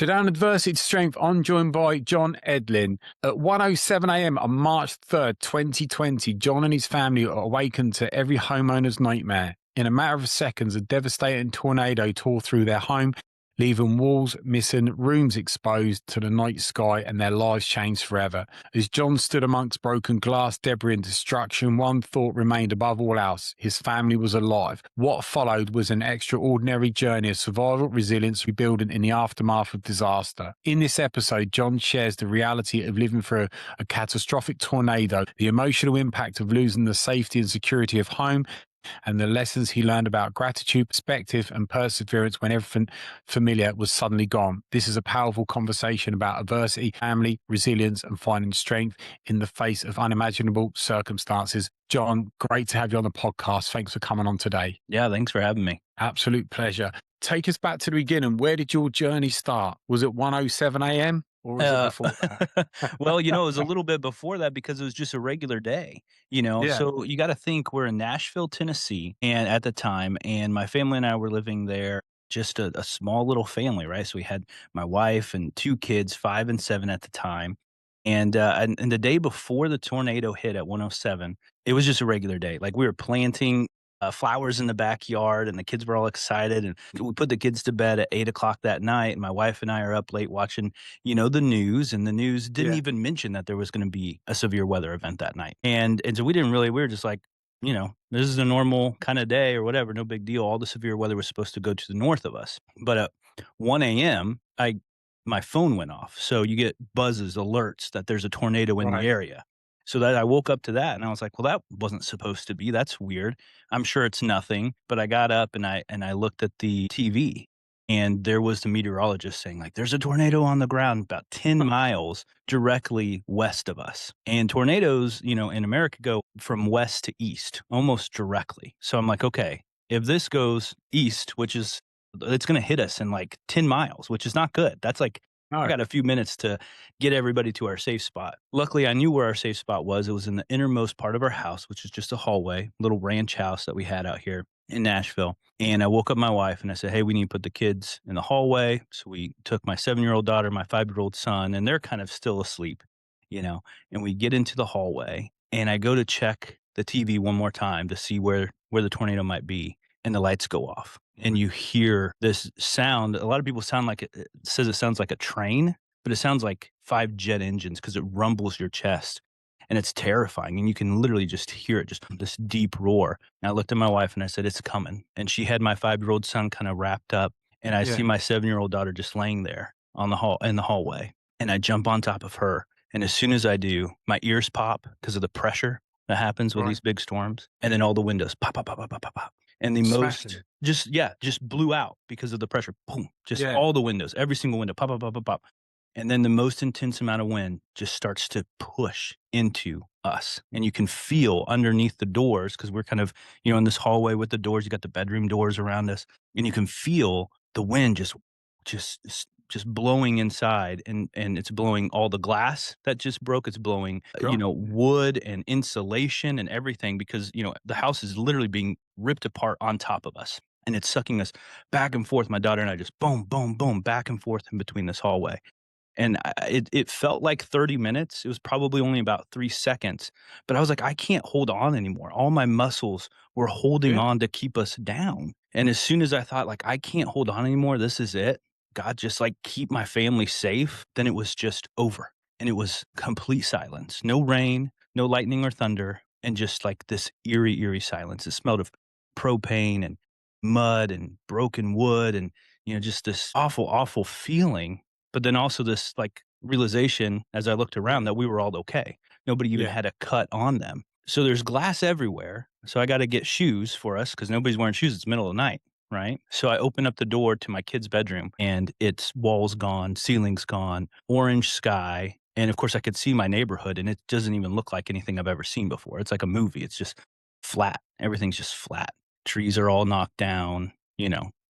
Today on Adversity to Strength, I'm joined by Jon Edlin. At 1:07 a.m. on March 3rd, 2020, Jon and his family are awakened to every homeowner's nightmare. In a matter of seconds, a devastating tornado tore through their home, leaving walls missing, rooms exposed to the night sky, and their lives changed forever. As Jon stood amongst broken glass, debris, and destruction, one thought remained above all else: his family was alive. What followed was an extraordinary journey of survival, resilience, rebuilding in the aftermath of disaster. In this episode, Jon shares the reality of living through a catastrophic tornado, the emotional impact of losing the safety and security of home, and the lessons he learned about gratitude, perspective, and perseverance when everything familiar was suddenly gone. This is a powerful conversation about adversity, family, resilience, and finding strength in the face of unimaginable circumstances. Jon, great to have you on the podcast. Thanks for coming on today. Yeah, thanks for having me. Absolute pleasure. Take us back to the beginning. Where did your journey start? Was it 1:07 a.m. or was it before that? Well, it was a little bit before that because it was just a regular day, Yeah. So you got to think we're in Nashville, Tennessee, and at the time, and my family and I were living there, just a small little family, right? So we had my wife and two kids, 5 and 7 at the time. And the day before the tornado hit at 107, it was just a regular day. Like we were planting flowers in the backyard, and the kids were all excited. And we put the kids to bed at 8 o'clock that night. And my wife and I are up late watching, the news. And the news didn't Yeah. even mention that there was going to be a severe weather event that night. And so we were just like, this is a normal kind of day or whatever, no big deal. All the severe weather was supposed to go to the north of us. But at 1 a.m., my phone went off. So you get buzzes, alerts that there's a tornado in the Right. area. So that I woke up to that and I was like, well, that wasn't supposed to be. That's weird. I'm sure it's nothing. But I got up and I looked at the TV, and there was the meteorologist saying, like, there's a tornado on the ground about 10 miles directly west of us. And tornadoes, in America go from west to east almost directly. So I'm like, okay, if this goes east, it's going to hit us in like 10 miles, which is not good. That's like, I No. got a few minutes to get everybody to our safe spot. Luckily, I knew where our safe spot was. It was in the innermost part of our house, which is just a hallway, little ranch house that we had out here in Nashville. And I woke up my wife and I said, hey, we need to put the kids in the hallway. So we took my 7-year-old daughter, my 5-year-old son, and they're kind of still asleep, and we get into the hallway and I go to check the TV one more time to see where the tornado might be. And the lights go off and you hear this sound. A lot of people it says it sounds like a train, but it sounds like 5 jet engines because it rumbles your chest, and it's terrifying. And you can literally just hear it, just this deep roar. And I looked at my wife and I said, it's coming. And she had my 5-year-old son kind of wrapped up, and I see Yeah. my 7-year-old daughter just laying there in the hallway. And I jump on top of her. And as soon as I do, my ears pop because of the pressure that happens with Right. these big storms. And then all the windows pop, pop, pop, pop, pop, pop, pop. And the Smashing. most just blew out because of the pressure. Boom. Just Yeah. all the windows, every single window, pop, pop, pop, pop, pop. And then the most intense amount of wind just starts to push into us. And you can feel underneath the doors, because we're kind of, in this hallway with the doors, you got the bedroom doors around us, and you can feel the wind just blowing inside, and it's blowing all the glass that just broke. It's blowing, Sure. wood and insulation and everything, because, the house is literally being ripped apart on top of us, and it's sucking us back and forth. My daughter and I just boom, boom, boom, back and forth in between this hallway. And it felt like 30 minutes. It was probably only about 3 seconds, but I was like, I can't hold on anymore. All my muscles were holding Yeah. on to keep us down. And as soon as I thought, like, I can't hold on anymore, this is it, God, just like keep my family safe, then it was just over. And it was complete silence. No rain, no lightning or thunder, and just like this eerie, eerie silence. It smelled of propane and mud and broken wood, and just this awful, awful feeling. But then also this like realization as I looked around that we were all okay. Nobody even Yeah. had a cut on them. So there's glass everywhere. So I got to get shoes for us because nobody's wearing shoes. It's middle of the night. Right. So I open up the door to my kid's bedroom, and it's walls gone, ceilings gone, orange sky. And of course I could see my neighborhood, and it doesn't even look like anything I've ever seen before. It's like a movie. It's just flat. Everything's just flat. Trees are all knocked down,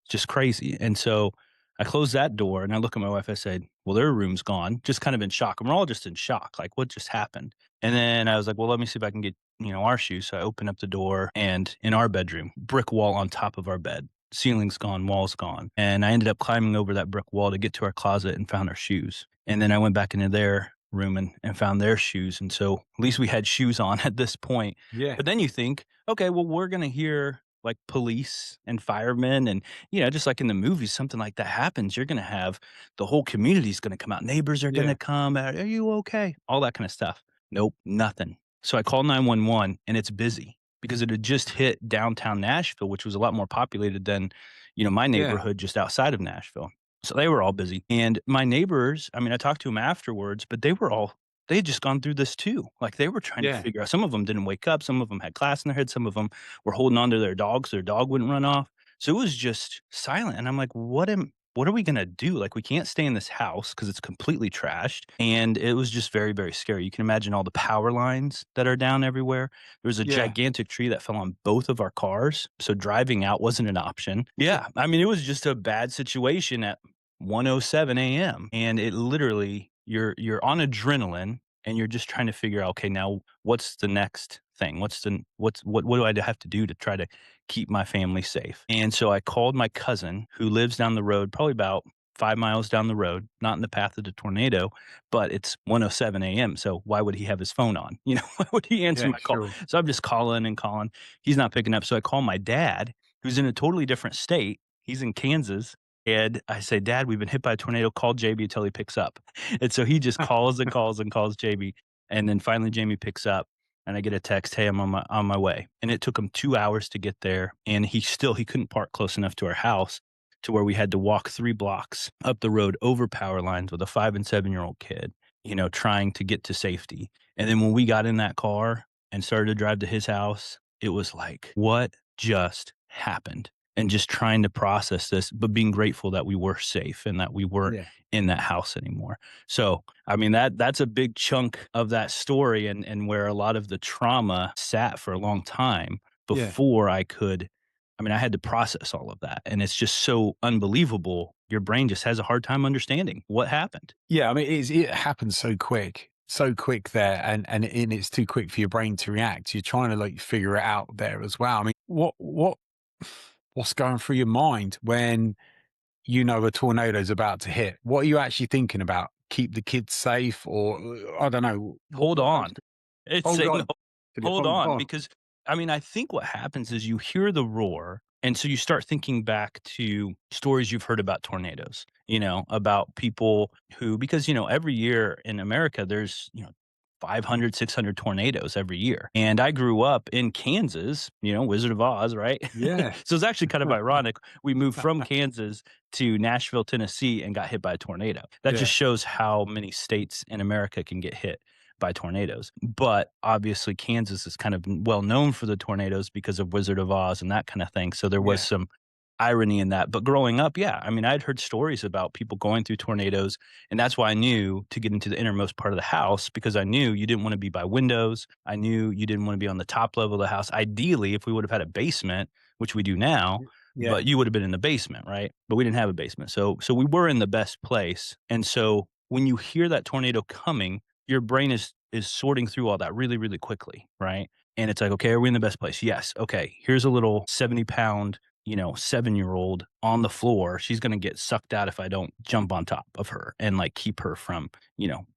just crazy. And so I closed that door and I look at my wife. I said, well, their room's gone, just kind of in shock. And we're all just in shock. Like, what just happened? And then I was like, well, let me see if I can get, our shoes. So I opened up the door, and in our bedroom, brick wall on top of our bed, ceiling's gone, wall's gone. And I ended up climbing over that brick wall to get to our closet and found our shoes. And then I went back into their room and found their shoes. And so at least we had shoes on at this point. Yeah. But then you think, okay, well, we're going to hear like police and firemen and, just like in the movies, something like that happens. You're going to have the whole community's going to come out. Neighbors are going Yeah. to come. Are you okay? All that kind of stuff. Nope, nothing. So I called 911 and it's busy because it had just hit downtown Nashville, which was a lot more populated than, my Yeah. neighborhood just outside of Nashville. So they were all busy. And my neighbors, I mean, I talked to them afterwards, but they had just gone through this too. Like they were trying to Yeah. figure out, some of them didn't wake up. Some of them had glass in their head. Some of them were holding on to their dogs. Their dog wouldn't run off. So it was just silent. And I'm like, what are we gonna do? Like, we can't stay in this house because it's completely trashed. And it was just very, very scary. You can imagine all the power lines that are down everywhere. There was a Yeah. gigantic tree that fell on both of our cars. So driving out wasn't an option. Yeah. I mean, it was just a bad situation at 1:07 AM. And it literally, you're on adrenaline and you're just trying to figure out, okay, now what's the next thing? What do I have to do to try to keep my family safe? And so I called my cousin who lives down the road, probably about 5 miles down the road, not in the path of the tornado, but it's 1:07 AM. So why would he have his phone on? Why would he answer Yeah. my call? Sure. So I'm just calling and calling. He's not picking up. So I call my dad, who's in a totally different state. He's in Kansas. And I say, Dad, we've been hit by a tornado. Call JB until he picks up. And so he just calls and calls and calls JB. And then finally Jamie picks up and I get a text, "Hey, I'm on my way." And it took him 2 hours to get there, and he couldn't park close enough to our house to where we had to walk 3 blocks up the road over power lines with a 5 and 7-year-old kid, trying to get to safety. And then when we got in that car and started to drive to his house, it was like, "What just happened?" And just trying to process this, but being grateful that we were safe and that we weren't Yeah. in that house anymore. So, I mean, that's a big chunk of that story and where a lot of the trauma sat for a long time Yeah. before I had to process all of that. And it's just so unbelievable. Your brain just has a hard time understanding what happened. Yeah. I mean, it happens so quick there, and it's too quick for your brain to react. You're trying to like figure it out there as well. I mean, what's going through your mind when you know a tornado's about to hit? What are you actually thinking about? Keep the kids safe, or I don't know. Hold What on. goes through? It's Hold saying, on, hold hold on, on. because I mean, I think what happens is you hear the roar. And so you start thinking back to stories you've heard about tornadoes, about people who, because, every year in America, there's, 500, 600 tornadoes every year. And I grew up in Kansas, Wizard of Oz, right? Yeah. So it's actually kind of ironic. We moved from Kansas to Nashville, Tennessee, and got hit by a tornado. That Yeah. just shows how many states in America can get hit by tornadoes. But obviously, Kansas is kind of well known for the tornadoes because of Wizard of Oz and that kind of thing. So there was Yeah. some irony in that. But growing up, yeah, I mean, I'd heard stories about people going through tornadoes. And that's why I knew to get into the innermost part of the house because I knew you didn't want to be by windows. I knew you didn't want to be on the top level of the house. Ideally, if we would have had a basement, which we do now, Yeah. but you would have been in the basement, right? But we didn't have a basement. So we were in the best place. And so when you hear that tornado coming, your brain is sorting through all that really, really quickly, right? And it's like, okay, are we in the best place? Yes. Okay. Here's a little 70-pound, 7-year-old on the floor. She's going to get sucked out if I don't jump on top of her and like keep her from,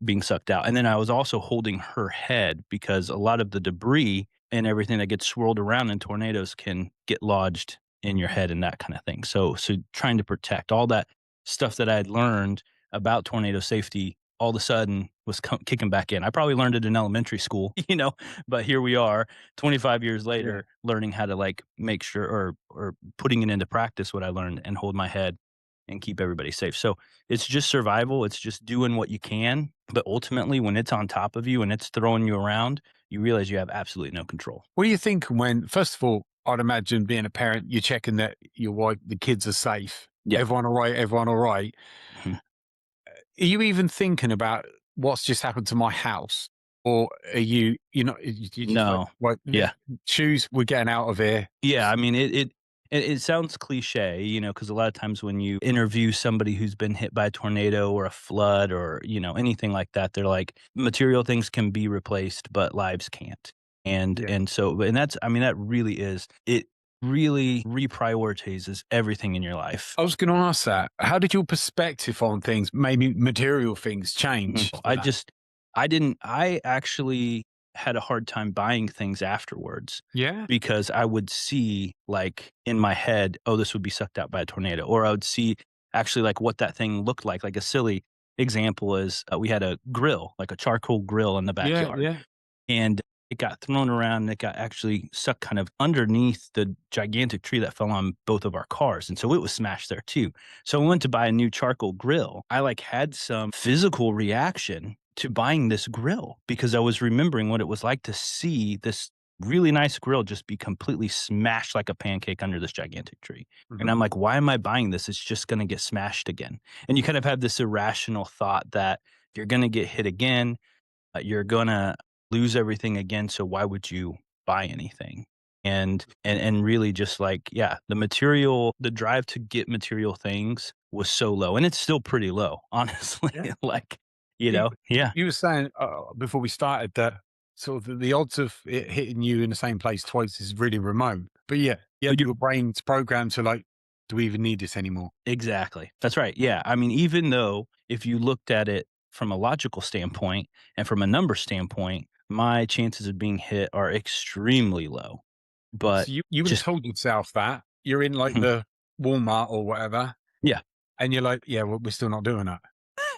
being sucked out. And then I was also holding her head because a lot of the debris and everything that gets swirled around in tornadoes can get lodged in your head and that kind of thing. So trying to protect all that stuff that I had learned about tornado safety all of a sudden was kicking back in. I probably learned it in elementary school, but here we are 25 years Yeah. later learning how to like make sure or putting it into practice what I learned and hold my head and keep everybody safe. So it's just survival. It's just doing what you can. But ultimately, when it's on top of you and it's throwing you around, you realize you have absolutely no control. What do you think when, first of all, I'd imagine being a parent, you're checking that your wife, the kids are safe. Yeah. Everyone all right? Everyone all right? Mhm. Are you even thinking about what's just happened to my house? Or are you just like, No. right, Yeah. shoes, we're getting out of here. Yeah, I mean, it sounds cliche, because a lot of times when you interview somebody who's been hit by a tornado or a flood or, anything like that, they're like, material things can be replaced, but lives can't. And Yeah. and so and that's I mean, that really is it really reprioritizes everything in your life. I was going to ask that. How did your perspective on things, maybe material things, Mhm. change for that? I actually had a hard time buying things afterwards Yeah. because I would see, like, in my head, "Oh, this would be sucked out by a tornado," or I would see actually, like, what that thing looked like. Like, a silly example is, we had a grill, like a charcoal grill in the Yeah. backyard. Yeah. And it got thrown around and it got actually stuck kind of underneath the gigantic tree that fell on both of our cars, and so it was smashed there too. So I went to buy a new charcoal grill. I, like, had some physical reaction to buying this grill because I was remembering what it was like to see this really nice grill just be completely smashed like a pancake under this gigantic tree. And Hmm. I'm like, "Why am I buying this? It's just gonna get smashed again." And you kind of have this irrational thought that you're gonna get hit again, you're gonna lose everything again, so why would you buy anything? And really just like, yeah, the drive to get material things was so low, and it's still pretty low, honestly. Yeah. Like, You, yeah, you were saying before we started that sort of the odds of it hitting you in the same place twice is really remote. But yeah, yeah, you your brain's programmed to like, do we even need this anymore? exactly. That's right. Yeah. I mean, even though if you looked at it from a logical standpoint and from a number standpoint, my chances of being hit are extremely low. But So you would have just told yourself that you're in like Mhm. the Walmart or whatever, Yeah, and you're like, yeah, well, we're still not doing that.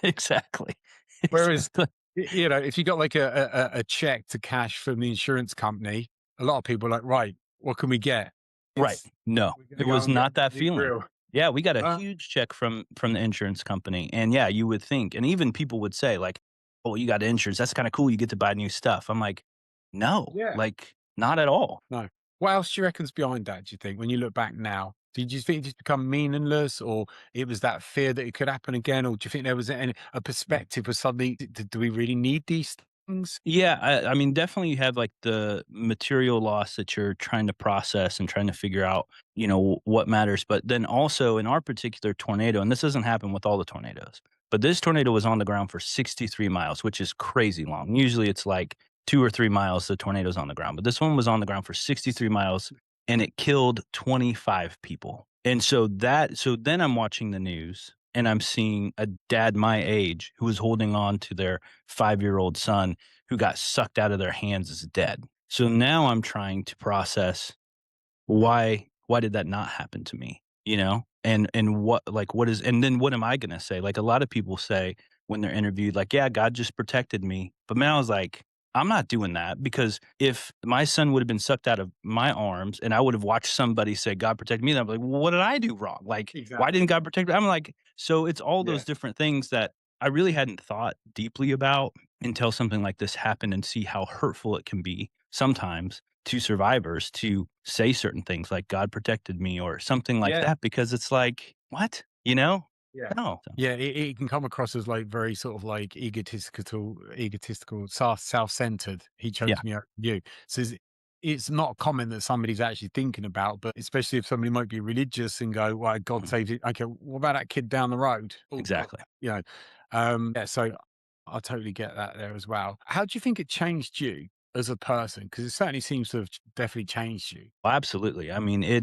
exactly. Whereas, Exactly. you know, if you got like a check to cash from the insurance company, a lot of people are like, right, what can we get? Right. It's No, we're gonna it go was and get not a that new feeling. grill. Yeah, we got a Uh, huge check from the insurance company, and yeah, you would think, and even people would say like, "Oh, you got insurance. That's kinda cool. You get to buy new stuff." I'm like, "No, yeah. like, not at all." No. What else do you reckon's behind that, do you think, when you look back now? Did you think it just become meaningless, or it was that fear that it could happen again? Or do you think there was a perspective of suddenly, do we really need these things? Yeah, I mean, definitely you have, like, the material loss that you're trying to process and trying to figure out, what matters, but then also in our particular tornado, and this doesn't happen with all the tornadoes, but this tornado was on the ground for 63 miles, which is crazy long. Usually it's like 2 or 3 miles the tornado's on the ground, but this one was on the ground for 63 miles, and it killed 25 people. And so then I'm watching the news, and I'm seeing a dad my age who was holding on to their 5-year-old son who got sucked out of their hands is dead. So now I'm trying to process why did that not happen to me? And what is, and then what am I gonna say? Like, a lot of people say when they're interviewed, like, yeah, God just protected me. But man, I was like, I'm not doing that, because if my son would have been sucked out of my arms and I would have watched somebody say God protected me, then I'm like, well, what did I do wrong? Like, why Exactly. didn't God protect me? I'm like, so it's all Yeah. those different things that I really hadn't thought deeply about until something like this happened, and see how hurtful it can be sometimes to survivors to say certain things like God protected me or something like Yeah. that, because it's like, what? You know? Yeah. No. So, Yeah, it can come across as like very sort of like egotistical, self-centered. He yeah. chose me over you. So it's not common that somebody's actually thinking about, but especially if somebody might be religious and go, "Well, God Mhm. saved it." Okay, what about that kid down the road? Exactly. You know, yeah. So I totally get that there as well. How do you think it changed you as a person? Because it certainly seems to have definitely changed you. Well, absolutely. I mean, I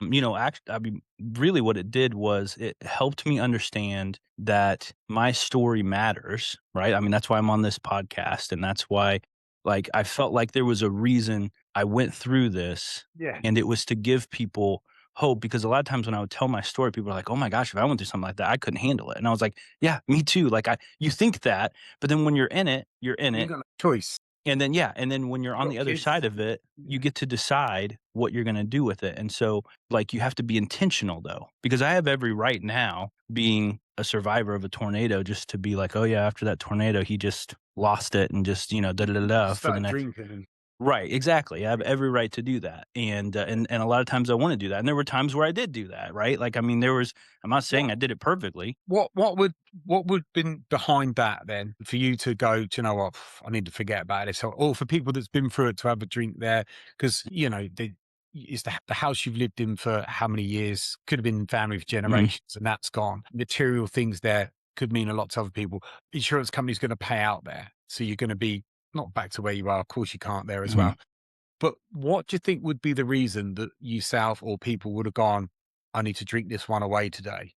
mean, really what it did was it helped me understand that my story matters, right? I mean, that's why I'm on this podcast. And that's why, like, I felt like there was a reason I went through this, Yeah. and it was to give people hope, because a lot of times when I would tell my story, people are like, oh my gosh, if I went through something like that, I couldn't handle it. And I was like, yeah, me too. Like, you think that, but then when you're in You it. got no choice. And then, yeah, and then when you're You on got the other side kids. of it, you Yeah. get to decide what you're gonna do with it, and so, like, you have to be intentional, though, because I have every right now, being a survivor of a tornado, just to be like, "Oh, yeah, after that tornado, he just lost it and just, da da da da for the Start next." drinking and Right, exactly. I have yeah. every right to do that, and a lot of times I wanna do that, and there were times where I did do that, right? Like, I mean, I'm not saying What I did it perfectly. what would been behind that then for you to go, "Do you know what? I need to forget about this," or for people that's been through it to have a drink there? Because it's the house you've lived in for how many years, could have been family for Mhm, generations, and that's gone. Material things there could mean a lot to other people. Insurance company's gonna pay out there, so you're gonna be not back to where you are. Of course, you can't there as mhm. well. But what do you think would be the reason that yourself or people would have gone, I need to drink this one away today?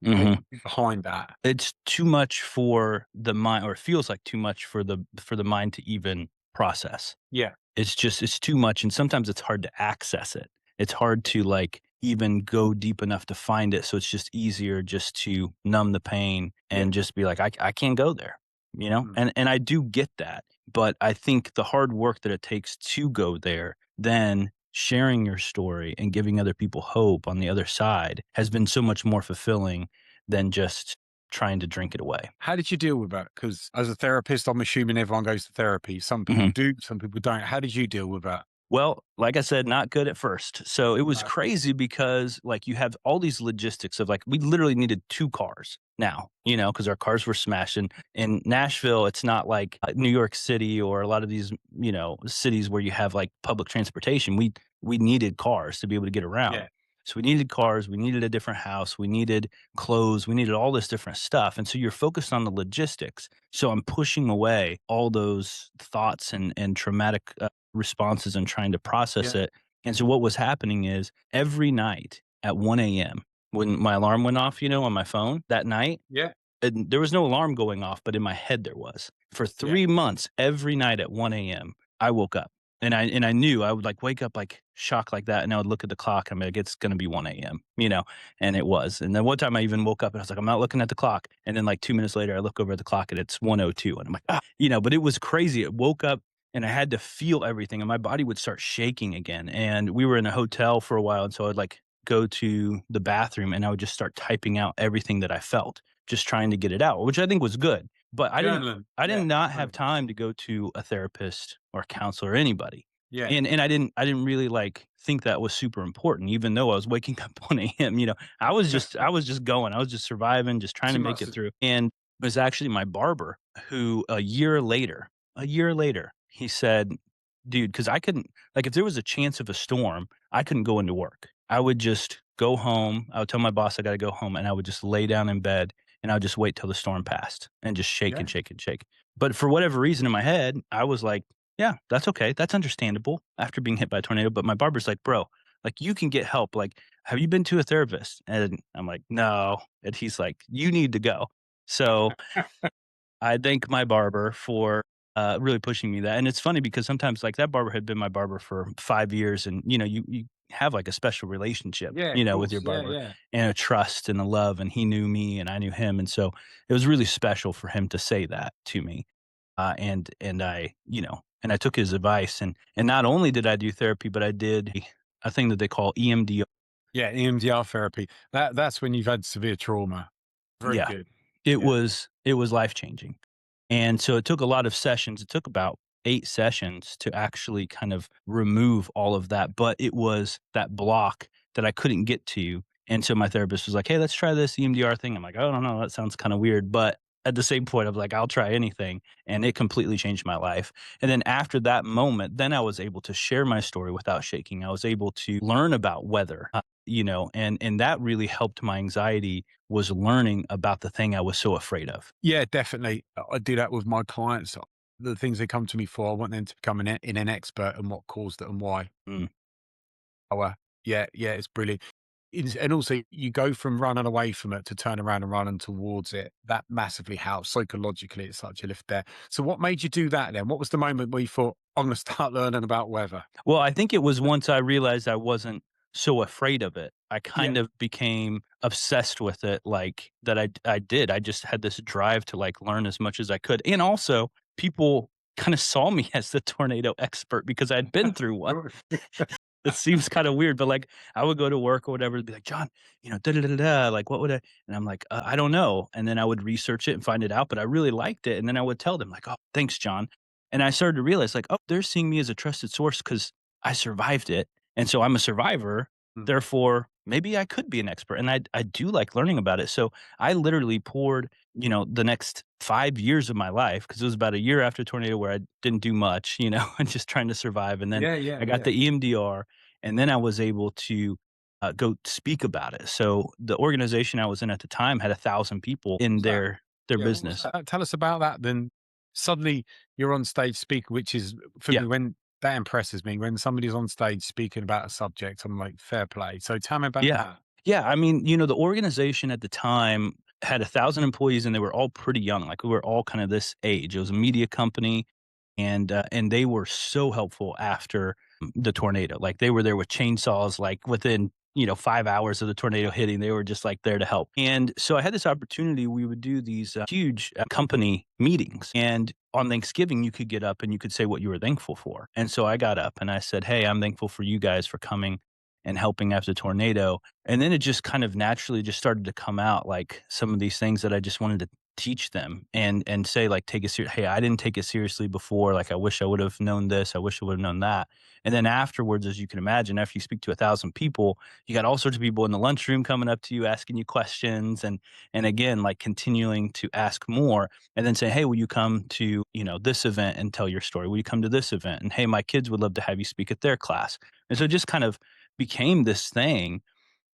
What Mhm. would be behind that? It's too much for the mind, or it feels like too much for the mind to even process. Yeah. It's too much, and sometimes it's hard to access it. It's hard to, like, even go deep enough to find it, so it's just easier just to numb the pain Yeah. and just be like, I can't go there," you know? Mm. And I do get that, but I think the hard work that it takes to go there, then sharing your story and giving other people hope on the other side has been so much more fulfilling than just trying to drink it away. How did you deal with that? Because as a therapist, I'm assuming everyone goes to therapy. Some people Mhm. do, some people don't. How did you deal with that? Well, like I said, not good at first. So it was Right. crazy because, like, you have all these logistics of, like, we literally needed 2 cars now, you know, because our cars were smashed. And in Nashville, it's not like New York City or a lot of these, you know, cities where you have, like, public transportation. We needed cars to be able to get around. Yeah. So we needed cars, we needed a different house, we needed clothes, we needed all this different stuff. And so you're focused on the logistics. So I'm pushing away all those thoughts and traumatic responses and trying to process Yeah. it. And so what was happening is every night at 1 a.m., when my alarm went off, you know, on my phone that night, Yeah. and there was no alarm going off, but in my head there was. For Yeah. 3 months, every night at 1 a.m., I woke up. And I knew I would, like, wake up, like, shocked like that, and I would look at the clock, I'm like, "It's gonna be 1 a.m.," you know, and it was. And then one time I even woke up and I was like, "I'm not looking at the clock." And then, like, 2 minutes later, I look over at the clock and it's 1:02, and I'm like, "Ah," you know, but it was crazy. It woke up and I had to feel everything, and my body would start shaking again. And we were in a hotel for a while, and so I'd, like, go to the bathroom and I would just start typing out everything that I felt, just trying to get it out, which I think was good. But Journaling. I did Yeah. not have 100%. time to go to a therapist or a counselor or anybody. Yeah. And I didn't really, like, think that was super important, even though I was waking up 1 AM, you know. I was just going. I was just surviving, just trying to Too make much. it through. And it was actually my barber who a year later, he said, "Dude," because I couldn't, like, if there was a chance of a storm, I couldn't go into work. I would just go home. I would tell my boss I gotta go home, and I would just lay down in bed, and I would just wait till the storm passed and just shake and Yeah. shake and shake. But for whatever reason in my head, I was like, "Yeah, that's okay. That's understandable after being hit by a tornado." But my barber's like, "Bro, like, you can get help. Like, have you been to a therapist?" And I'm like, "No." And he's like, "You need to go." So I thank my barber for, really pushing me that. And it's funny because sometimes, like, that barber had been my barber for 5 years, and, you know, you have, like, a special relationship, Yeah. you Of know, with your course. Yeah. barber, Yeah. and a trust and a love, and he knew me and I knew him. And so it was really special for him to say that to me. And I, you know, and I took his advice, and not only did I do therapy, but I did a thing that they call EMDR. Yeah. EMDR therapy. That's when you've had severe trauma. Very Yeah. good. Yeah. It was life-changing. And so it took a lot of sessions. It took about 8 sessions to actually kind of remove all of that, but it was that block that I couldn't get to. And so my therapist was like, "Hey, let's try this EMDR thing." I'm like, "I don't know, that sounds kinda weird," but at the same point, I'm like, "I'll try anything," and it completely changed my life. And then after that moment, then I was able to share my story without shaking. I was able to learn about weather, you know, and that really helped my anxiety, was learning about the thing I was so afraid of. Yeah, definitely. I do that with my clients. The things they come to me for, I want them to become an expert in what caused it and why. Mm, Oh, yeah, yeah, it's brilliant. And also, you go from running away from it to turn around and running towards it. That massively helps psychologically. It's such a lift there. So, what made you do that then? What was the moment where you thought, I'm going to start learning about weather? Well, I think it was once I realized I wasn't so afraid of it, I Yeah. kind of became obsessed with it, like, that I did. I just had this drive to, like, learn as much as I could. And also, people kinda saw me as the tornado expert because I'd been through one. Sure. It seems kinda weird, but, like, I would go to work or whatever and be like, "John, you know, da da da da da, like, what would I," and I'm like, I don't know." And then I would research it and find it out, but I really liked it, and then I would tell them like, "Oh, thanks, John." And I started to realize, like, "Oh, they're seeing me as a trusted source because I survived it, and so I'm a survivor, Mm. therefore, maybe I could be an expert." And I do like learning about it. So I literally poured, you know, the next 5 years of my life, because it was about a year after tornado where I didn't do much, you know, and just trying to survive. And then Yeah, yeah, I got yeah. the EMDR, and then I was able to, go speak about it. So the organization I was in at the time had 1,000 people in What's that? their Yeah, what was business. that? Tell us about that. Then suddenly you're on stage speaking, which is for Yeah. me when that impresses me when somebody's on stage speaking about a subject. I'm like, fair play. So tell me about Yeah. that. Yeah, I mean, the organization at the time had 1,000 employees, and they were all pretty young, like, we were all kind of this age. It was a media company, and they were so helpful after the tornado. Like, they were there with chainsaws, like, within, 5 hours of the tornado hitting, they were just, like, there to help. And so I had this opportunity, we would do these, huge, company meetings, and on Thanksgiving, you could get up and you could say what you were thankful for. And so I got up and I said, "Hey, I'm thankful for you guys for coming and helping after the tornado." And then it just kind of naturally just started to come out, like, some of these things that I just wanted to teach them and say, like, take it hey, I didn't take it seriously before. Like, I wish I would have known this. I wish I would have known that. And then afterwards, as you can imagine, after you speak to 1,000 people, you got all sorts of people in the lunchroom coming up to you, asking you questions, and again, like, continuing to ask more, and then say, "Hey, will you come to, this event and tell your story? Will you come to this event? And hey, my kids would love to have you speak at their class." And so it just kind of became this thing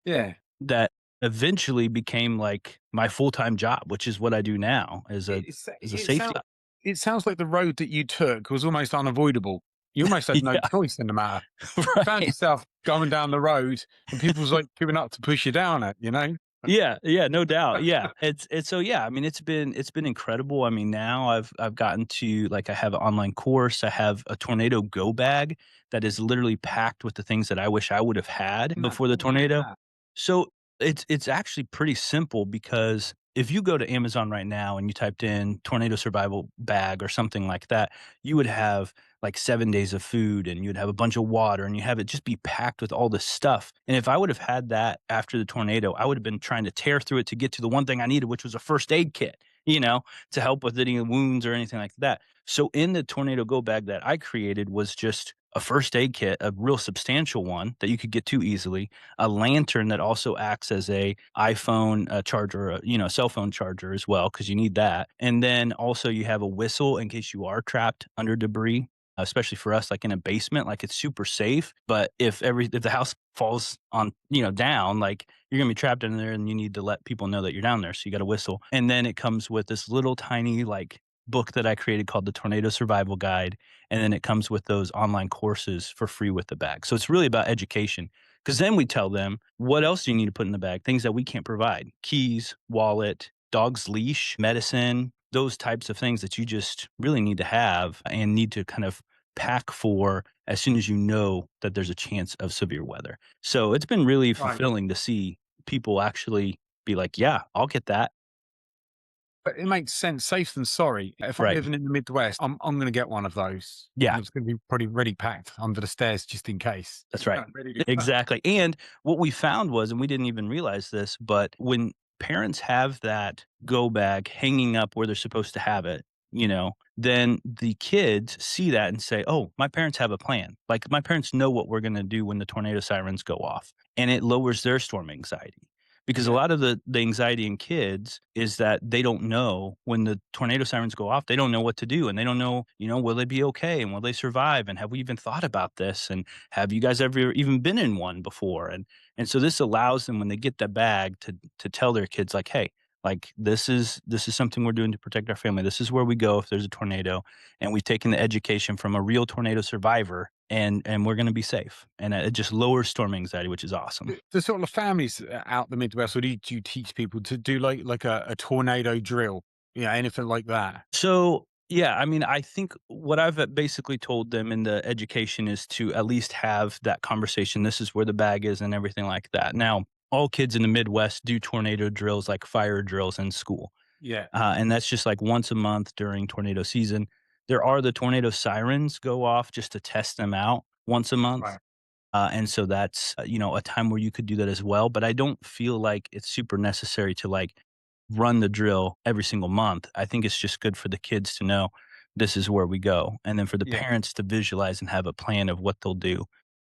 Yeah. that eventually became, like, my full-time job, which is what I do now as a It safety. sounds it sounds like the road that you took was almost unavoidable. You almost had no Yeah, choice in the matter. You found right. yourself going down the road and people's like giving up to push you down it, you know? Yeah, yeah, no doubt. Yeah. It's so yeah, I mean, it's been incredible. I mean, now I've gotten to, like, I have an online course. I have a tornado go bag that is literally packed with the things that I wish I would have had No, before the tell me about tornado. that. So it's actually pretty simple because if you go to Amazon right now and you typed in tornado survival bag or something like that, you would have like 7 days of food, and you'd have a bunch of water, and you have it just be packed with all this stuff. And if I would have had that after the tornado, I would have been trying to tear through it to get to the one thing I needed, which was a first aid kit, to help with any wounds or anything like that. So in the tornado go bag that I created was just a first aid kit, a real substantial one that you could get to easily, a lantern that also acts as a iPhone charger, cell phone charger as well, because you need that. And then also you have a whistle in case you are trapped under debris, especially for us, like in a basement, like it's super safe. But if the house falls on, down, like you're gonna be trapped in there and you need to let people know that you're down there. So you got a whistle. And then it comes with this little tiny like book that I created called the Tornado Survival Guide. And then it comes with those online courses for free with the bag. So it's really about education. Because then we tell them, what else do you need to put in the bag? Things that we can't provide: keys, wallet, dog's leash, medicine, those types of things that you just really need to have and need to kind of pack for as soon as you know that there's a chance of severe weather. So it's been really Right. fulfilling to see people actually be like, "Yeah, I'll get that." But it makes sense, safe than sorry. If I'm Right. living in the Midwest, I'm gonna get one of those, Yeah. and it's gonna be probably ready packed under the stairs just in case. That's right. Ready to go. Exactly, and what we found was, and we didn't even realize this, but when parents have that go bag hanging up where they're supposed to have it, then the kids see that and say, "Oh, my parents have a plan. Like, my parents know what we're gonna do when the tornado sirens go off," and it lowers their storm anxiety. Because a Yeah. lot of the anxiety in kids is that they don't know when the tornado sirens go off, they don't know what to do, and they don't know, will they be okay, and will they survive, and have we even thought about this, and have you guys ever even been in one before? And so this allows them when they get that bag to tell their kids like, "Hey, like this is something we're doing to protect our family. This is where we go if there's a tornado, and we've taken the education from a real tornado survivor, and we're going to be safe." And it just lowers storm anxiety, which is awesome. The sort of families out the Midwest, or do you teach people to do like a tornado drill? Yeah, anything like that? So, yeah, I mean, I think what I've basically told them in the education is to at least have that conversation. This is where the bag is and everything like that. Now, all kids in the Midwest do tornado drills, like fire drills in school. Yeah. And that's just like once a month during tornado season. There are the tornado sirens go off just to test them out once a month. Right. And so that's, a time where you could do that as well. But I don't feel like it's super necessary to like run the drill every single month. I think it's just good for the kids to know this is where we go. And then for the Yeah. parents to visualize and have a plan of what they'll do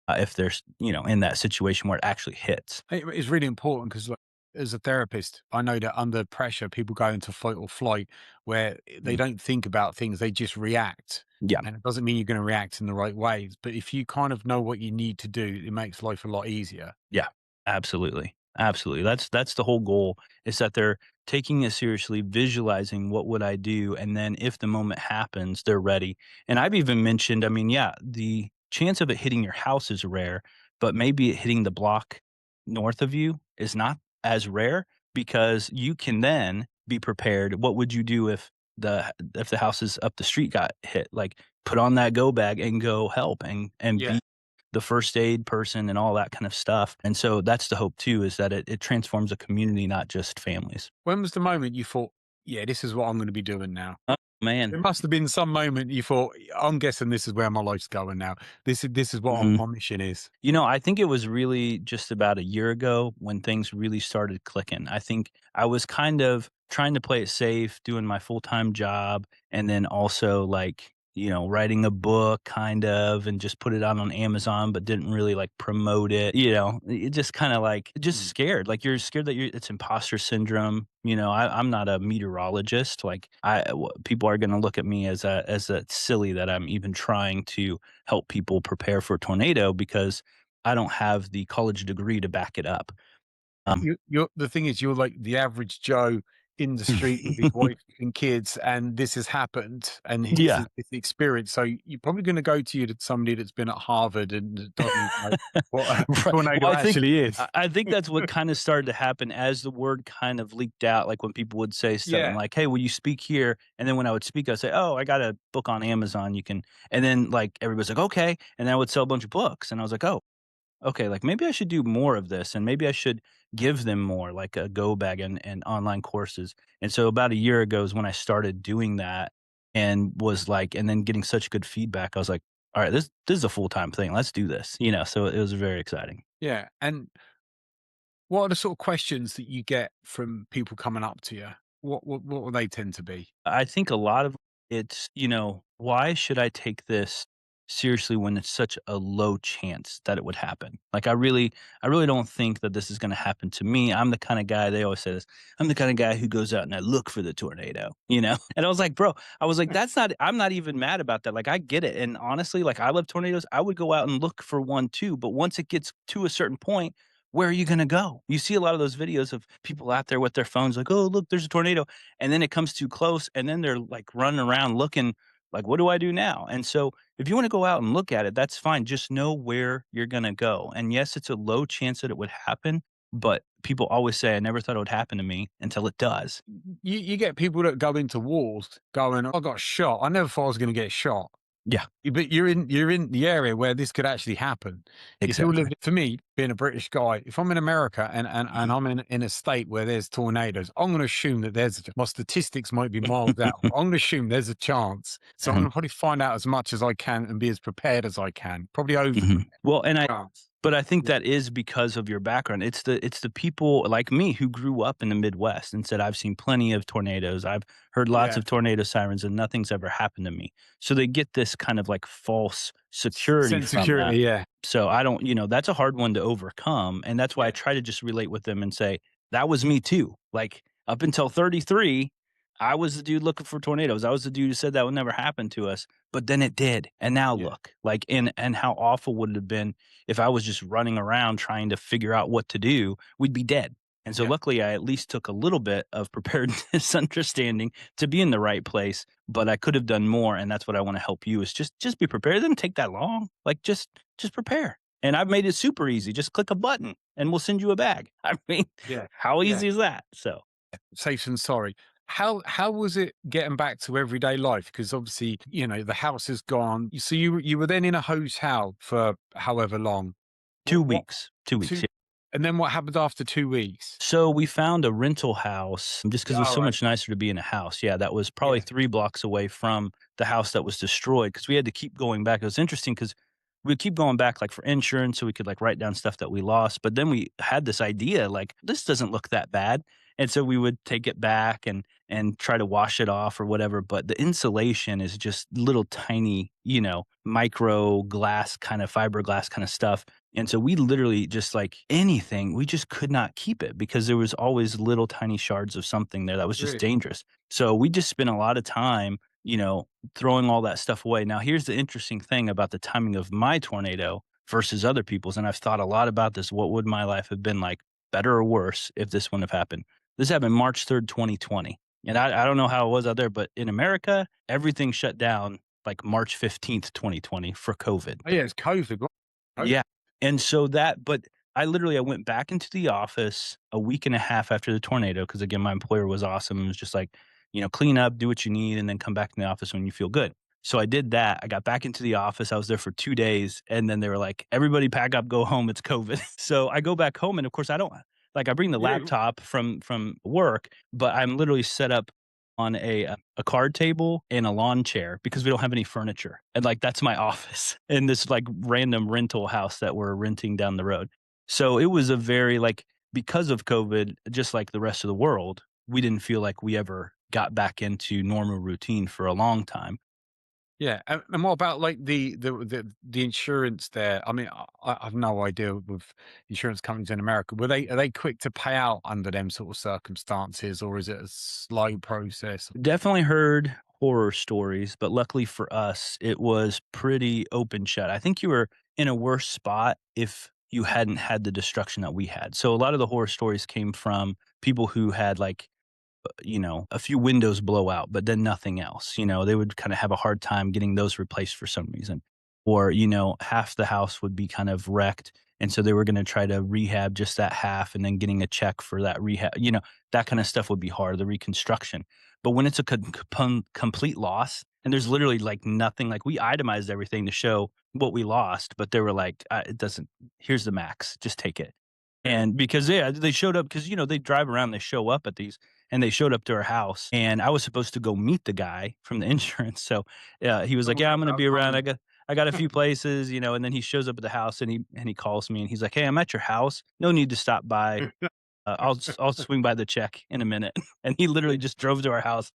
if there's, in that situation where it actually hits. It's really important because, like, as a therapist, I know that under pressure, people go into fight or flight where they Mm. don't think about things; they just react. Yeah. And it doesn't mean you're going to react in the right ways. But if you kind of know what you need to do, it makes life a lot easier. Yeah. Absolutely. Absolutely. That's the whole goal is that they're taking it seriously, visualizing what would I do, and then if the moment happens, they're ready. And I've even mentioned, I mean, yeah, the chance of it hitting your house is rare, but maybe it hitting the block north of you is not as rare because you can then be prepared. What would you do if the houses up the street got hit? Like put on that go bag and go help and Yeah. be the first aid person and all that kind of stuff. And so that's the hope too, is that it transforms a community, not just families. When was the moment you thought, yeah, this is what I'm going to be doing now? Oh, man. There must have been some moment you thought, I'm guessing this is where my life's going now. This is what Mhm. my mission is. You know, I think it was really just about a year ago when things really started clicking. I think I was kind of trying to play it safe, doing my full-time job, and then also like, writing a book kind of and just put it out on Amazon, but didn't really like promote it. It just kind of like just Mm. scared. Like you're scared that it's imposter syndrome. I'm not a meteorologist. Like people are going to look at me as a silly that I'm even trying to help people prepare for a tornado because I don't have the college degree to back it up. Um, You're the thing is, you're like the average Joe in the street with his wife and kids, and this has happened, and yeah. it's the experience. So you're probably going to go to somebody that's been at Harvard and doesn't even know what a Right. tornado Well, I think actually I is. I think that's what kind of started to happen as the word kind of leaked out, like when people would say something Yeah, like, "Hey, will you speak here?" And then when I would speak, I'd say, "Oh, I got a book on Amazon. You can." And then like everybody's like, "Okay," and then I would sell a bunch of books, and I was like, "Oh, okay, like maybe I should do more of this and maybe I should give them more like a go bag and online courses." And so about a year ago is when I started doing that and was like, and then getting such good feedback. I was like, all right, this is a full time thing. Let's do this. So it was very exciting. yeah. And what are the sort of questions that you get from people coming up to you? What will they tend to be? I think a lot of it's, why should I take this seriously when it's such a low chance that it would happen? Like I really don't think that this is going to happen to me. I'm the kind of guy, they always say this, I'm the kind of guy who goes out and I look for the tornado. And I was like, bro, I was like, I'm not even mad about that. Like I get it. And honestly, like I love tornadoes. I would go out and look for one too. But once it gets to a certain point, where are you going to go? You see a lot of those videos of people out there with their phones, like, oh, look, there's a tornado, and then it comes too close and then they're like running around looking like, what do I do now? And so if you want to go out and look at it, that's fine. Just know where you're going to go. And yes, it's a low chance that it would happen, but people always say I never thought it would happen to me until it does. You get people that go into wars going, I got shot. I never thought I was going to get shot. Yeah, But you're in the area where this could actually happen. If you're exactly. living, for me, being a British guy, if I'm in America and Mhm. I'm in a state where there's tornadoes, I'm going to assume that my statistics might be miles out. But I'm going to assume there's a chance. So I'm Mhm. going to probably find out as much as I can and be as prepared as I can. Probably over Mhm. Well, and I chance. but I think Yeah. that is because of your background. It's the people like me who grew up in the Midwest and said, "I've seen plenty of tornadoes. I've heard lots Yeah. of tornado sirens and nothing's ever happened to me." So they get this kind of like false security Sense of from that. security. Yeah. So I don't, that's a hard one to overcome. And that's why I Yeah. try to just relate with them and say, that was me too. Like up until 33, I was the dude looking for tornadoes. I was the dude who said that would never happen to us, but then it did. And now Yeah. look, like, and how awful would it have been if I was just running around trying to figure out what to do? We'd be dead. And so Yeah. luckily I at least took a little bit of preparedness understanding to be in the right place, but I could have done more. And that's what I want to help you is just be prepared. It doesn't take that long. Like just prepare. And I've made it super easy. Just click a button and we'll send you a bag. I mean, Yeah. how Yeah. easy is that? So Safe and sorry. How was it getting back to everyday life? Because obviously, the house is gone. So you were then in a hotel for however long. two What weeks, 2 weeks. two? And then what happened after 2 weeks? So we found a rental house just because it was All so right. much nicer to be in a house. Yeah, that was probably Yeah. 3 blocks away from the house that was destroyed because we had to keep going back. It was interesting because we would keep going back, like, for insurance so we could, like, write down stuff that we lost, but then we had this idea, like, "This doesn't look that bad," and so we would take it back and try to wash it off or whatever, but the insulation is just little tiny, micro glass kinda fiberglass kinda stuff, and so we literally just like anything, we just could not keep it because there was always little tiny shards of something there that was just Really? dangerous. So we just spent a lot of time, throwing all that stuff away. Now, here's the interesting thing about the timing of my tornado versus other people's, and I've thought a lot about this. What would my life have been like? better or worse if this wouldn't have happened. This happened March 3rd, 2020. And I don't know how it was out there, but in America, everything shut down like March 15th, 2020 for COVID. Oh, yeah, it's COVID. Right? Yeah. And so but I went back into the office a week and a half after the tornado because again, my employer was awesome. It was just like, clean up, do what you need, and then come back in the office when you feel good. So I did that. I got back into the office. I was there for 2 days, and then they were like, "Everybody pack up, go home. It's COVID." So I go back home, and of course, I don't like. I bring the Yeah. laptop from work, but I'm literally set up on a card table and a lawn chair because we don't have any furniture. And like that's my office in this like random rental house that we're renting down the road. So it was a very like because of COVID, just like the rest of the world, we didn't feel like we ever got back into normal routine for a long time. Yeah, and what about like the insurance there? I mean, I've no idea with insurance companies in America. Are they quick to pay out under them sort of circumstances, or is it a slow process? Definitely heard horror stories, but luckily for us, it was pretty open shut. I think you were in a worse spot if you hadn't had the destruction that we had. So a lot of the horror stories came from people who had like a few windows blow out, but then nothing else. They would kind of have a hard time getting those replaced for some reason. Or, half the house would be kind of wrecked. And so they were going to try to rehab just that half and then getting a check for that rehab. That kind of stuff would be hard, the reconstruction. But when it's a complete loss, and there's literally like nothing, like we itemized everything to show what we lost, but they were like, it doesn't, here's the max, just take it. Yeah. And because yeah, they showed up because they drive around, they show up at these, and they showed up to our house, and I was supposed to go meet the guy from the insurance. So he was like, Oh, "Yeah, I'm going to about be around. time. I got a few places, and then he shows up at the house, and he calls me, and he's like, "Hey, I'm at your house. No need to stop by. I'll swing by the check in a minute." And he literally just drove to our house,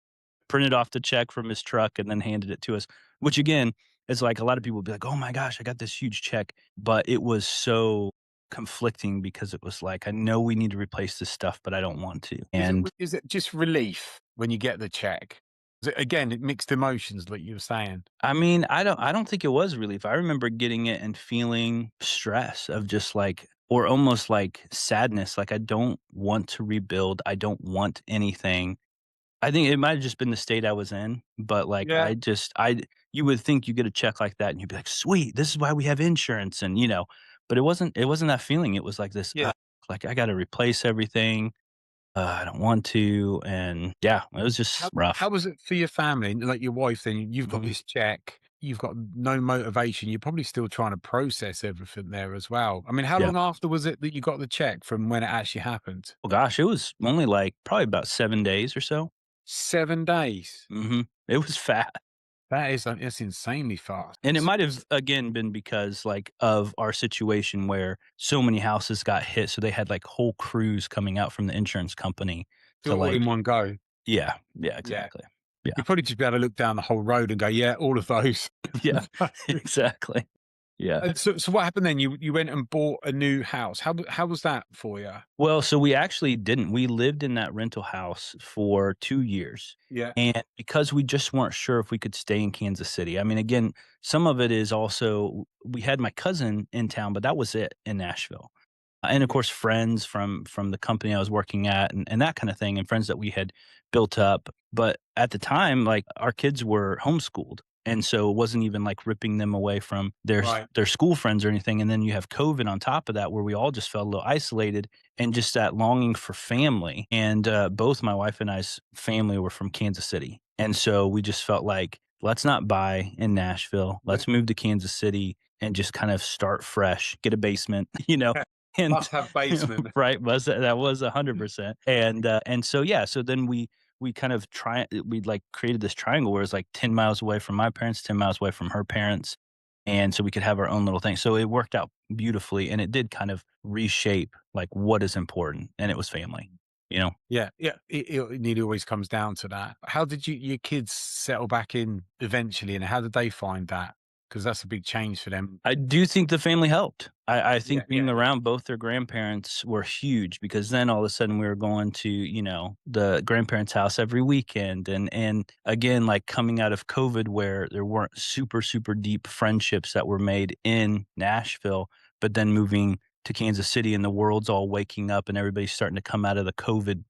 printed off the check from his truck, and then handed it to us. Which again, is like a lot of people would be like, "Oh my gosh, I got this huge check," but it was so conflicting because it was like, I know we need to replace this stuff, but I don't want to. And Is it just relief when you get the check? Is it, again, mixed emotions, like you were saying? I mean, I don't think it was relief. I remember getting it and feeling stress of just like or almost like sadness, like I don't want to rebuild. I don't want anything. I think it might have just been the state I was in, but like Yeah, I you would think you get a check like that and you'd be like, "Sweet, this is why we have insurance." And but it wasn't that feeling. It was like this yeah. like I got to replace everything. I don't want to, and yeah, it was just How rough. was it for your family? Like your wife, then you've got this check, you've got no motivation. You're probably still trying to process everything there as well. I mean, how Yeah. long after was it that you got the check from when it actually happened? Well, gosh, it was only like probably about 7 days or so. 7 days. It was fast. That's insanely fast. And it S- might s- have again been because like of our situation where so many houses got hit. So they had like whole crews coming out from the insurance company Do to it all like, in one go. yeah, yeah, Yeah. exactly. Yeah. You'd probably just be able to look down the whole road and go, yeah, all of those. Yeah, exactly. Yeah. And so what happened then? You went and bought a new house. How was that for you? Well, so we actually didn't. We lived in that rental house for 2 years, Yeah. and because we just weren't sure if we could stay in Kansas City. I mean, again, some of it is also we had my cousin in town, but that was it in Nashville. And of Yeah. course, friends from the company I was working at and that kind of thing, and friends that we had built up. But at the time, like our kids were homeschooled, and so it wasn't even like ripping them away from Right. their school friends or anything. And then you have COVID on top of that, where we all just felt a little isolated and just that longing for family. And both my wife and I's family were from Kansas City, and so we just felt like let's not buy in Nashville. Yeah. Let's move to Kansas City and just kind of start fresh, get a basement, you know, and Must have basement. right, that was 100%. And so, yeah, so then we kind of we like created this triangle where it's like 10 miles away from my parents, 10 miles away from her parents, and so we could have our own little thing. So it worked out beautifully, and it did kind of reshape, like, what is important, and it was family, you know? Yeah, yeah. It nearly always comes down to that. How did your kids settle back in eventually, and how did they find that? Because that's a big change for them. I do think the family helped. I Yeah, think being yeah, around both their grandparents were huge because then all of a sudden we were going to, the grandparents' house every weekend. And again, like coming out of COVID where there weren't super, super deep friendships that were made in Nashville, but then moving to Kansas City and the world's all waking up and everybody's starting to come out of the COVID,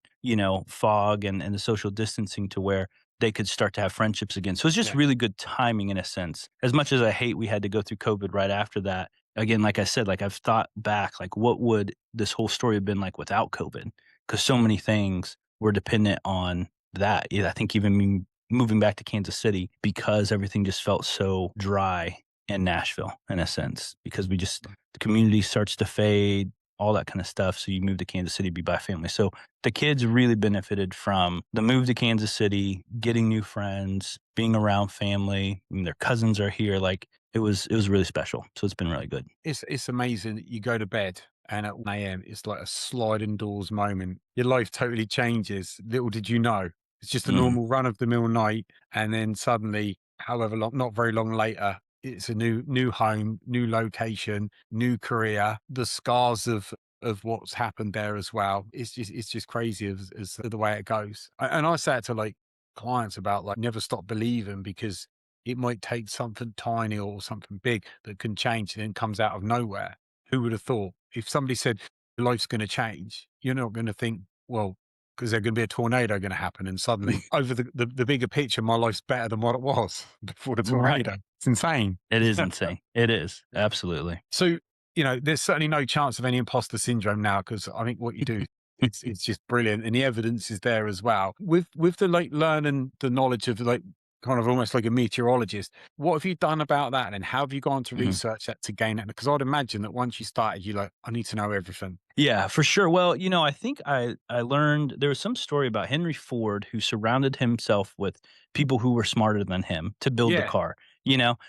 fog and the social distancing to where they could start to have friendships again. So it's just Yeah. really good timing in a sense. As much as I hate we had to go through COVID right after that, again, like I said, like I've thought back, like what would this whole story have been like without COVID? Because so many things were dependent on that. Yeah, I think even me moving back to Kansas City because everything just felt so dry in Nashville in a sense, because the community starts to fade, all that kind of stuff. So you move to Kansas City, be by family. So the kids really benefited from the move to Kansas City, getting new friends, being around family. I mean, their cousins are here. Like it was really special. So it's been really good. It's amazing that you go to bed and at 1 a.m. it's like a sliding doors moment. Your life totally changes. Little did you know. It's just a Mhm. normal run of the mill night. And then suddenly, however long, not very long later, it's a new home, new location, new career. The scars of what's happened there as well. It's just crazy as the way it goes. And I say it to like clients about like never stop believing, because it might take something tiny or something big that can change and then comes out of nowhere. Who would have thought? If somebody said life's going to change, you're not going to think, well, because there's going to be a tornado going to happen. And suddenly, over the bigger picture, my life's better than what it was before the Right. tornado. It's insane. It is insane. It is. Absolutely. So, there's certainly no chance of any imposter syndrome now, because I think what you do, it's just brilliant, and the evidence is there as well. With the like learning the knowledge of like kind of almost like a meteorologist, what have you done about that, and how have you gone to Mhm. research that to gain it? Because I'd imagine that once you started, you're like, I need to know everything. Yeah, for sure. Well, I think I learned there was some story about Henry Ford who surrounded himself with people who were smarter than him to build the Yeah, car.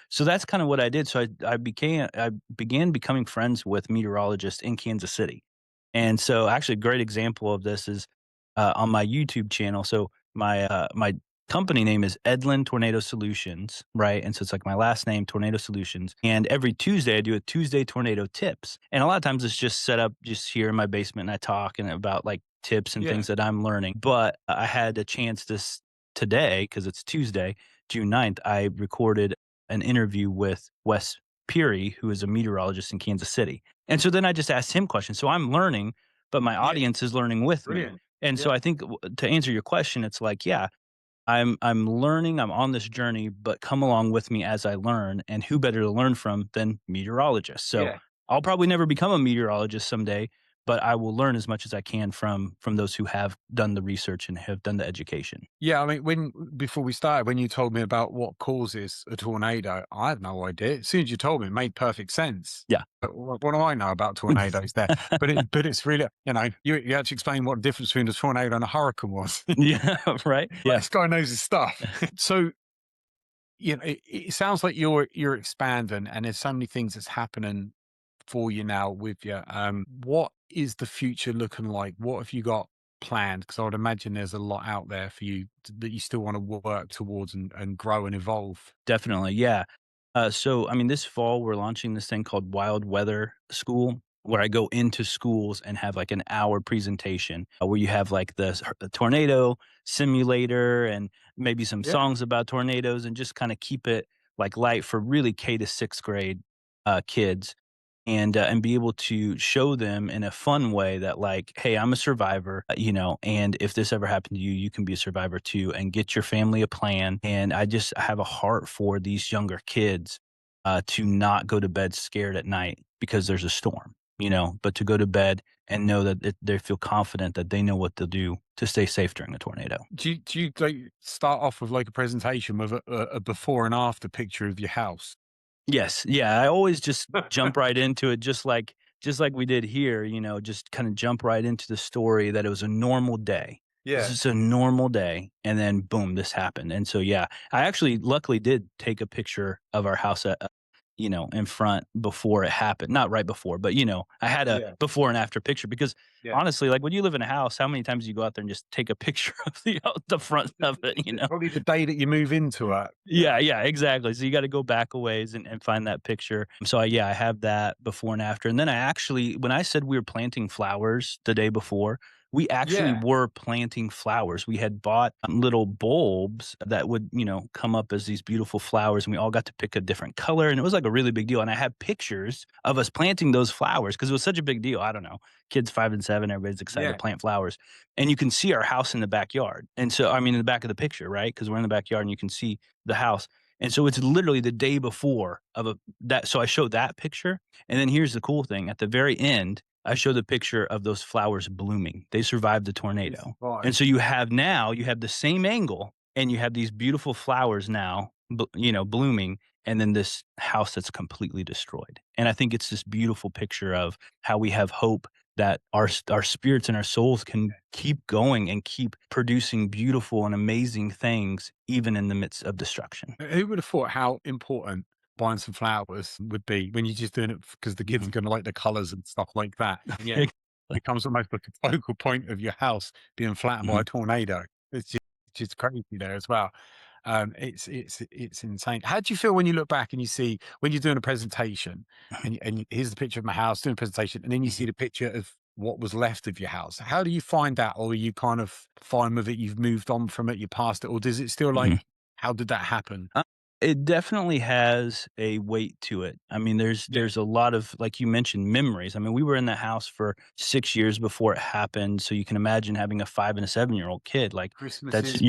So that's kind of what I did. So I began becoming friends with meteorologists in Kansas City, and so actually a great example of this is on my YouTube channel. So my company name is Edlin Tornado Solutions, right? And so it's like my last name, Tornado Solutions. And every Tuesday, I do a Tuesday tornado tips. And a lot of times it's just set up just here in my basement and I talk and about like tips and yeah, things that I'm learning. But I had a chance today, because it's Tuesday, June 9th, I recorded an interview with Wes Peary, who is a meteorologist in Kansas City. And so then I just asked him questions. So I'm learning, but my yeah, audience is learning with me. brilliant. And so Yeah, I think to answer your question, it's like, yeah, I'm learning, I'm on this journey, but come along with me as I learn, and who better to learn from than meteorologists? So, yeah. I'll probably never become a meteorologist someday, but I will learn as much as I can from those who have done the research and have done the education. Yeah, I mean, before we started, when you told me about what causes a tornado, I had no idea. As soon as you told me, it made perfect sense. Yeah. But what do I know about tornadoes there? But it's really, you actually explained what the difference between a tornado and a hurricane was. Yeah, right? Like, Yeah, this guy knows his stuff. So, it sounds like you're expanding, and there's so many things that's happening for you now with you. What is the future looking like? What have you got planned? Because I would imagine there's a lot out there for you that you still want to work towards and grow and evolve. definitely, yeah. So, I mean, this fall, we're launching this thing called Wild Weather School, where I go into schools and have like an hour presentation where you have like the tornado simulator and maybe some Yeah. songs about tornadoes and just kind of keep it like light for really K to sixth grade kids and be able to show them in a fun way that like, hey, I'm a survivor, and if this ever happened to you, you can be a survivor too, and get your family a plan. And I just have a heart for these younger kids to not go to bed scared at night because there's a storm, but to go to bed and know that they feel confident that they know what to do to stay safe during a tornado. Do you like start off with like a presentation with a before and after picture of your house? Yes, yeah, I always just jump right into it just like we did here, just kinda jump right into the story that it was a normal day. This Yeah. is a normal day, and then boom, this happened, and so, yeah, I actually luckily did take a picture of our house in front before it happened. Not right before, but, I had a Yeah. before and after picture because Yeah. honestly, like, when you live in a house, how many times do you go out there and just take a picture of the front of it, you know? Probably the day that you move into it. Yeah. Yeah, yeah, exactly. So you gotta go back a ways and find that picture. So, yeah, I have that before and after, and then I actually when I said we were planting flowers the day before, we actually Yeah. were planting flowers. We had bought little bulbs that would, come up as these beautiful flowers, and we all got to pick a different color, and it was like a really big deal. And I have pictures of us planting those flowers because it was such a big deal. I don't know, kids 5 and 7, everybody's excited to Yeah. plant flowers, and you can see our house in the backyard. And so, I mean, in the back of the picture, right? Because we're in the backyard, and you can see the house. And so it's literally the day before of a that. So I showed that picture, and then here's the cool thing: at the very end, I show the picture of those flowers blooming. They survived the It's tornado. And fine. so you have the same angle and you have these beautiful flowers now, blooming, and then this house that's completely destroyed. And I think it's this beautiful picture of how we have hope that our spirits and our souls can keep going and keep producing beautiful and amazing things even in the midst of destruction. Who would have thought how important buying some flowers would be when you're just doing it because the kids are Mhm. gonna like the colors and stuff like that, and yet it Exactly. becomes almost like a focal point of your house being flattened by Mhm. a tornado. It's just crazy there as well. It's insane. How do you feel when you look back and you see when you're doing a presentation here's the picture of my house doing a presentation, and then you see Mhm. the picture of what was left of your house? How do you find that, or are you kind of fine with it? You've moved on from it, you passed it, or does it still like Mhm. how did that happen? Uh, it definitely has a weight to it. I mean, Yeah. there's a lot of, like you mentioned, memories. I mean, we were in the house for 6 years before it happened, so you can imagine having a 5 and a 7-year-old kid, like, that's Christmases,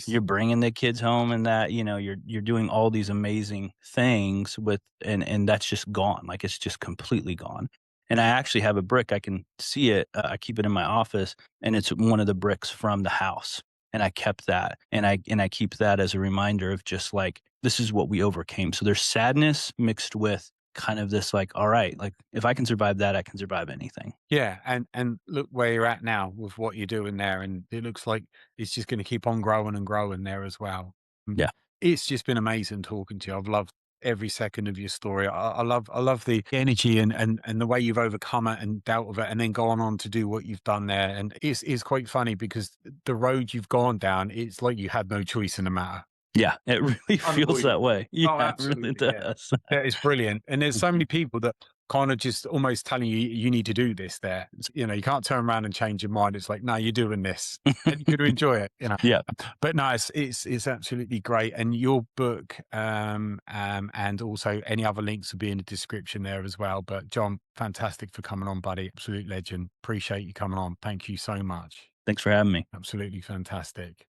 you're bringing the kids home and that, you're doing all these amazing things with and that's just gone, like, it's just completely gone. And I actually have a brick, I can see it, I keep it in my office, and it's one of the bricks from the house, and I kept that, and I keep that as a reminder of just, like, this is what we overcame. So there's sadness mixed with kind of this, like, "All right, like, if I can survive that, I can survive anything." yeah, and look where you're at now with what you're doing there, and it looks like it's just gonna keep on growing and growing there as well. Yeah. It's just been amazing talking to you. I've loved every second of your story. I love the energy and the way you've overcome it and dealt with it, and then gone on to do what you've done there. And it's quite funny because the road you've gone down, it's like you had no choice in the matter. Yeah, it really feels that Unavoidable. way. Yeah, Oh, it really absolutely, yeah. does. Yeah, it's brilliant, and there's so Mhm. many people that kinda just almost telling you, "You need to do this there." You know, you can't turn around and change your mind. It's like, "No, you're doing this," and you're gonna enjoy it, you know? Yeah. But no, it's absolutely great, and your book, and also any other links will be in the description there as well. But John, fantastic for coming on, buddy. Absolute legend. Appreciate you coming on. Thank you so much. Thanks for having me. Absolutely fantastic.